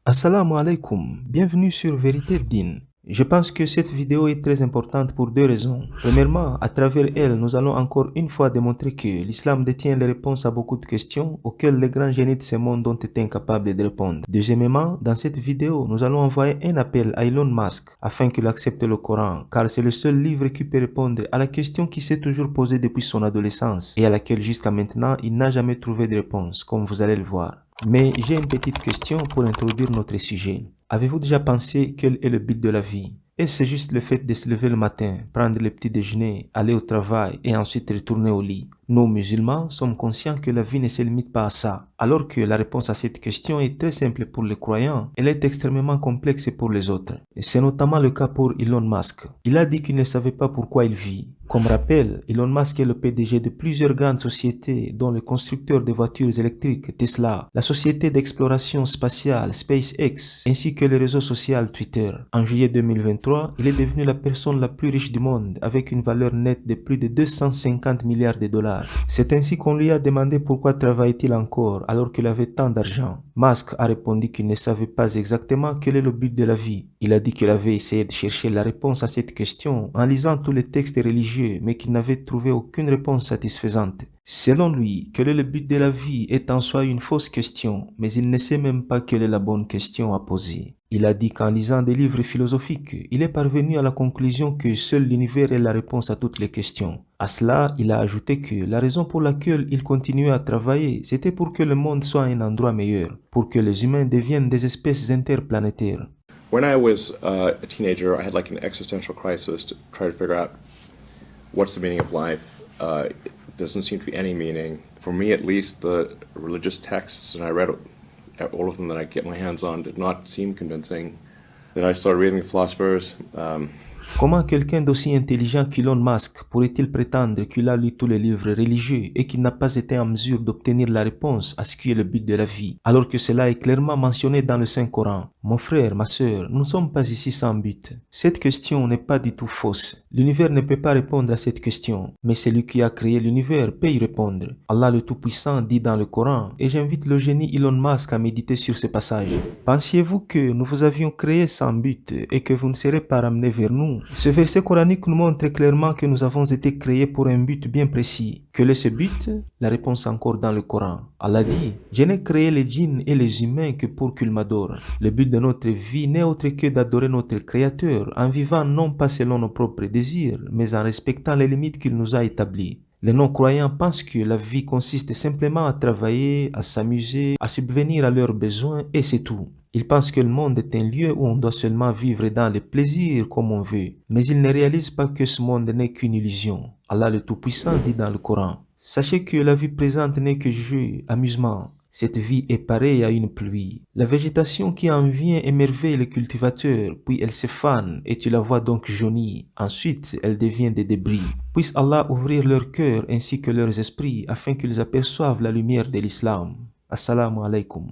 Assalamu alaikum, bienvenue sur Vérité Din. Je pense que cette vidéo est très importante pour deux raisons. Premièrement, à travers elle, nous allons encore une fois démontrer que l'islam détient les réponses à beaucoup de questions auxquelles les grands génies de ce monde ont été incapables de répondre. Deuxièmement, dans cette vidéo, nous allons envoyer un appel à Elon Musk afin qu'il accepte le Coran, car c'est le seul livre qui peut répondre à la question qui s'est toujours posée depuis son adolescence et à laquelle jusqu'à maintenant il n'a jamais trouvé de réponse, comme vous allez le voir. Mais j'ai une petite question pour introduire notre sujet. Avez-vous déjà pensé quel est le but de la vie? Est-ce juste le fait de se lever le matin, prendre le petit déjeuner, aller au travail et ensuite retourner au lit? Nous, musulmans, sommes conscients que la vie ne se limite pas à ça. Alors que la réponse à cette question est très simple pour les croyants, elle est extrêmement complexe pour les autres. C'est notamment le cas pour Elon Musk. Il a dit qu'il ne savait pas pourquoi il vit. Comme rappel, Elon Musk est le PDG de plusieurs grandes sociétés, dont le constructeur de voitures électriques Tesla, la société d'exploration spatiale SpaceX, ainsi que le réseau social Twitter. En juillet 2023, il est devenu la personne la plus riche du monde, avec une valeur nette de plus de 250 milliards de dollars. C'est ainsi qu'on lui a demandé pourquoi travaille-t-il encore alors qu'il avait tant d'argent. Musk a répondu qu'il ne savait pas exactement quel est le but de la vie. Il a dit qu'il avait essayé de chercher la réponse à cette question en lisant tous les textes religieux, mais qu'il n'avait trouvé aucune réponse satisfaisante. Selon lui, quel est le but de la vie est en soi une fausse question, mais il ne sait même pas quelle est la bonne question à poser. Il a dit qu'en lisant des livres philosophiques, il est parvenu à la conclusion que seul l'univers est la réponse à toutes les questions. À cela, il a ajouté que la raison pour laquelle il continuait à travailler, c'était pour que le monde soit un endroit meilleur, pour que les humains deviennent des espèces interplanétaires. When I was a teenager, I had like an existential crisis to try to figure out what's the meaning of life. It doesn't seem to be any meaning. For me, at least, the religious texts, and I read all of them that I get my hands on, did not seem convincing. Then I started reading the philosophers. Comment quelqu'un d'aussi intelligent qu'Elon Musk pourrait-il prétendre qu'il a lu tous les livres religieux et qu'il n'a pas été en mesure d'obtenir la réponse à ce qui est le but de la vie, alors que cela est clairement mentionné dans le Saint-Coran? Mon frère, ma sœur, nous ne sommes pas ici sans but. Cette question n'est pas du tout fausse. L'univers ne peut pas répondre à cette question, mais celui qui a créé l'univers peut y répondre. Allah le Tout-Puissant dit dans le Coran, et j'invite le génie Elon Musk à méditer sur ce passage. Pensiez-vous que nous vous avions créé sans but et que vous ne serez pas ramenés vers nous? Ce verset coranique nous montre clairement que nous avons été créés pour un but bien précis. Quel est ce but? La réponse encore dans le Coran. Allah dit, je n'ai créé les djinns et les humains que pour qu'ils m'adorent. Le but de notre vie n'est autre que d'adorer notre Créateur en vivant non pas selon nos propres désirs, mais en respectant les limites qu'il nous a établies. Les non-croyants pensent que la vie consiste simplement à travailler, à s'amuser, à subvenir à leurs besoins et c'est tout. Ils pensent que le monde est un lieu où on doit seulement vivre dans le plaisir comme on veut. Mais ils ne réalisent pas que ce monde n'est qu'une illusion. Allah le Tout-Puissant dit dans le Coran, « Sachez que la vie présente n'est que jeu, amusement. Cette vie est pareille à une pluie. La végétation qui en vient émerveille le cultivateur, puis elle se fane et tu la vois donc jaunie. Ensuite, elle devient des débris. Puisse Allah ouvrir leur cœur ainsi que leurs esprits afin qu'ils aperçoivent la lumière de l'islam. Assalamu alaikum.